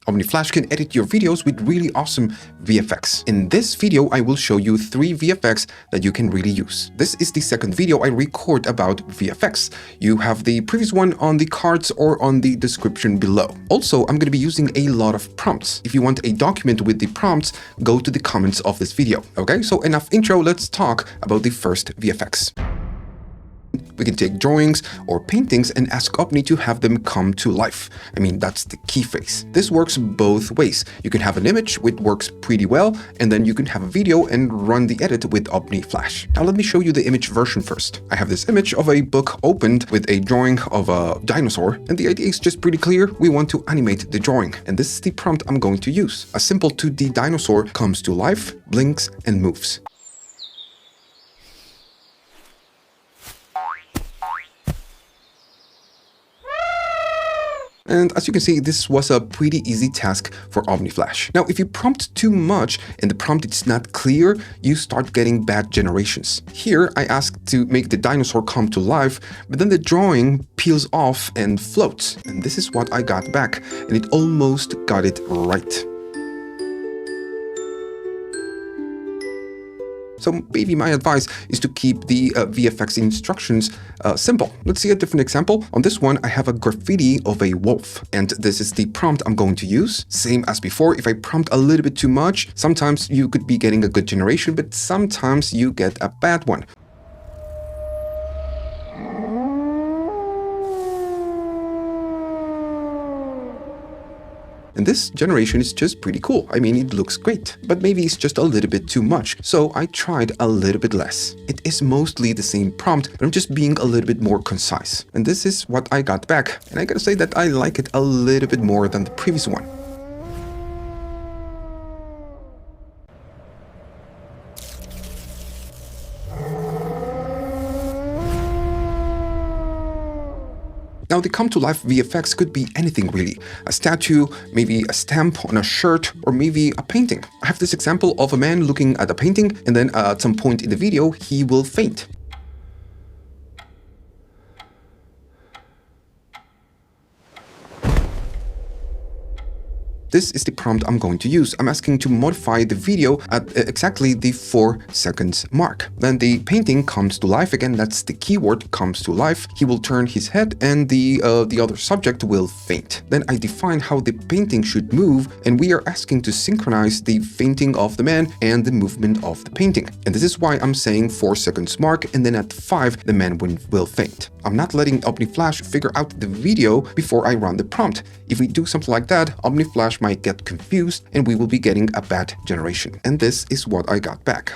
Omni Flash can edit your videos with really awesome VFX. In this video, I will show you 3 VFX that you can really use. This is the second video I record about VFX. You have the previous one on the cards or on the description below. Also, I'm going to be using a lot of prompts. If you want a document with the prompts, go to the comments of this video. Okay, so enough intro, let's talk about the first VFX. We can take drawings or paintings and ask Omni to have them come to life. I mean, that's the key phrase. This works both ways. You can have an image, which works pretty well, and then you can have a video and run the edit with Omni Flash. Now let me show you the image version first. I have this image of a book opened with a drawing of a dinosaur, and the idea is just pretty clear. We want to animate the drawing, and this is the prompt I'm going to use. A simple 2D dinosaur comes to life, blinks, and moves. And as you can see, this was a pretty easy task for Omni Flash. Now, if you prompt too much and the prompt is not clear, you start getting bad generations. Here, I asked to make the dinosaur come to life, but then the drawing peels off and floats. And this is what I got back, and it almost got it right. So maybe my advice is to keep the VFX instructions simple. Let's see a different example. On this one, I have a graffiti of a wolf, and this is the prompt I'm going to use. Same as before, if I prompt a little bit too much, sometimes you could be getting a good generation, but sometimes you get a bad one. And this generation is just pretty cool. I mean, it looks great, but maybe it's just a little bit too much. So I tried a little bit less. It is mostly the same prompt, but I'm just being a little bit more concise. And this is what I got back. And I gotta say that I like it a little bit more than the previous one. Now, the come to life VFX could be anything really. A statue, maybe a stamp on a shirt, or maybe a painting. I have this example of a man looking at a painting, and then at some point in the video, he will faint. This is the prompt I'm going to use. I'm asking to modify the video at exactly the 4 seconds mark. Then the painting comes to life again. That's the keyword, comes to life. He will turn his head and the other subject will faint. Then I define how the painting should move, and we are asking to synchronize the fainting of the man and the movement of the painting. And this is why I'm saying 4 seconds mark, and then at 5 the man will faint. I'm not letting Omni Flash figure out the video before I run the prompt. If we do something like that, Omni Flash might get confused and we will be getting a bad generation. And this is what I got back.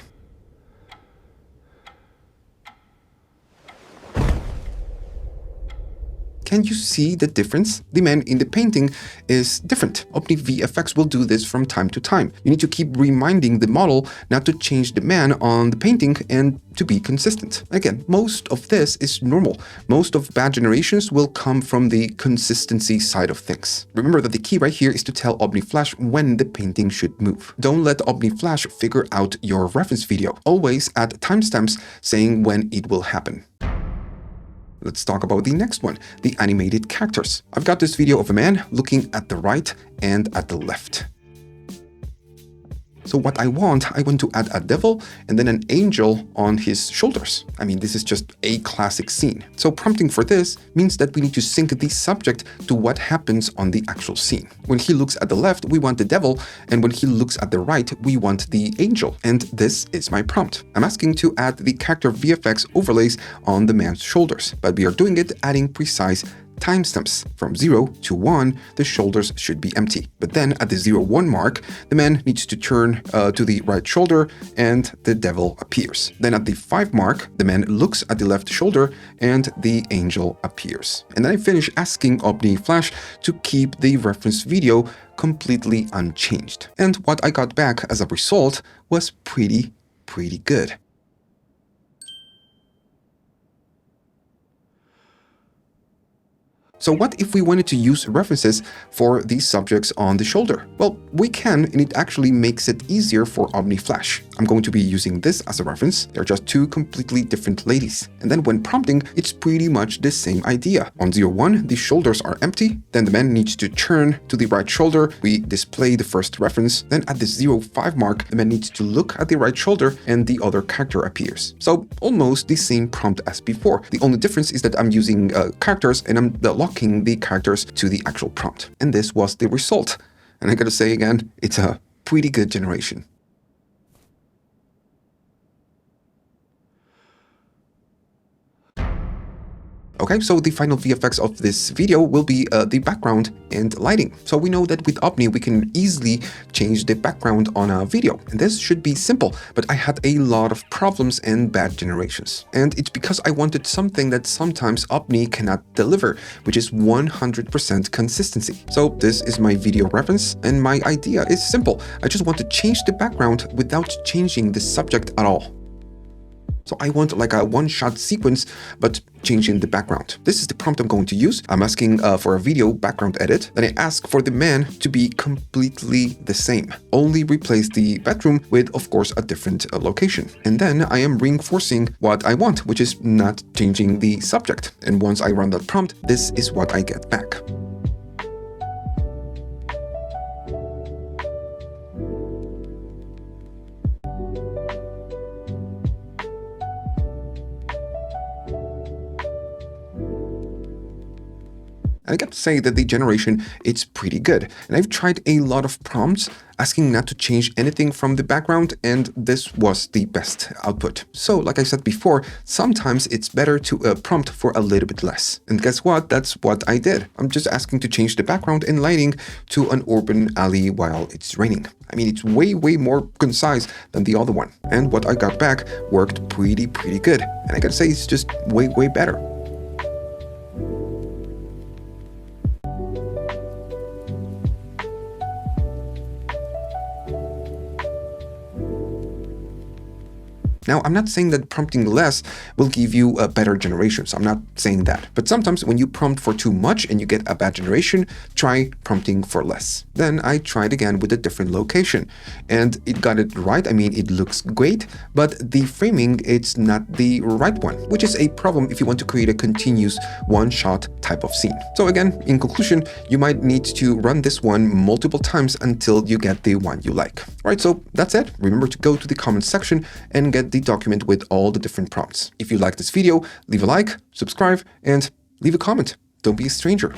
Can you see the difference? The man in the painting is different. Omni VFX will do this from time to time. You need to keep reminding the model not to change the man on the painting and to be consistent. Again, most of this is normal. Most of bad generations will come from the consistency side of things. Remember that the key right here is to tell Omni Flash when the painting should move. Don't let Omni Flash figure out your reference video. Always add timestamps saying when it will happen. Let's talk about the next one, the animated characters. I've got this video of a man looking at the right and at the left. So what I want to add a devil and then an angel on his shoulders. I mean, this is just a classic scene. So prompting for this means that we need to sync the subject to what happens on the actual scene. When he looks at the left, we want the devil, and when he looks at the right, we want the angel. And this is my prompt. I'm asking to add the character VFX overlays on the man's shoulders, but we are doing it adding precise timestamps. From 0 to 1, the shoulders should be empty. But then at the 0-1 mark, the man needs to turn to the right shoulder and the devil appears. Then at the 5 mark, the man looks at the left shoulder and the angel appears. And then I finish asking Omni Flash to keep the reference video completely unchanged. And what I got back as a result was pretty good. So what if we wanted to use references for these subjects on the shoulder? Well, we can, and it actually makes it easier for Omni Flash. I'm going to be using this as a reference. They're just two completely different ladies. And then when prompting, it's pretty much the same idea. On 01, the shoulders are empty. Then the man needs to turn to the right shoulder. We display the first reference. Then at the 05 mark, the man needs to look at the right shoulder and the other character appears. So almost the same prompt as before. The only difference is that I'm using characters and I'm locking the characters to the actual prompt. And this was the result. And I gotta say again, it's a pretty good generation. Okay, so the final VFX of this video will be the background and lighting. So we know that with Omni, we can easily change the background on a video. And this should be simple, but I had a lot of problems and bad generations. And it's because I wanted something that sometimes Omni cannot deliver, which is 100% consistency. So this is my video reference, and my idea is simple. I just want to change the background without changing the subject at all. So I want like a one-shot sequence, but changing the background. This is the prompt I'm going to use. I'm asking for a video background edit. Then I ask for the man to be completely the same. Only replace the bedroom with, of course, a different location. And then I am reinforcing what I want, which is not changing the subject. And once I run that prompt, this is what I get back. And I got to say that the generation, it's pretty good. And I've tried a lot of prompts asking not to change anything from the background, and this was the best output. So like I said before, sometimes it's better to prompt for a little bit less. And guess what? That's what I did. I'm just asking to change the background and lighting to an urban alley while it's raining. I mean, it's way more concise than the other one. And what I got back worked pretty good. And I gotta say, it's just way better. Now, I'm not saying that prompting less will give you a better generation, so I'm not saying that. But sometimes when you prompt for too much and you get a bad generation, try prompting for less. Then I tried again with a different location, and it got it right. I mean, it looks great, but the framing, it's not the right one, which is a problem if you want to create a continuous one-shot type of scene. So again, in conclusion, you might need to run this one multiple times until you get the one you like. All right, so that's it. Remember to go to the comment section and get the document with all the different prompts. If you like this video, leave a like, subscribe, and leave a comment. Don't be a stranger.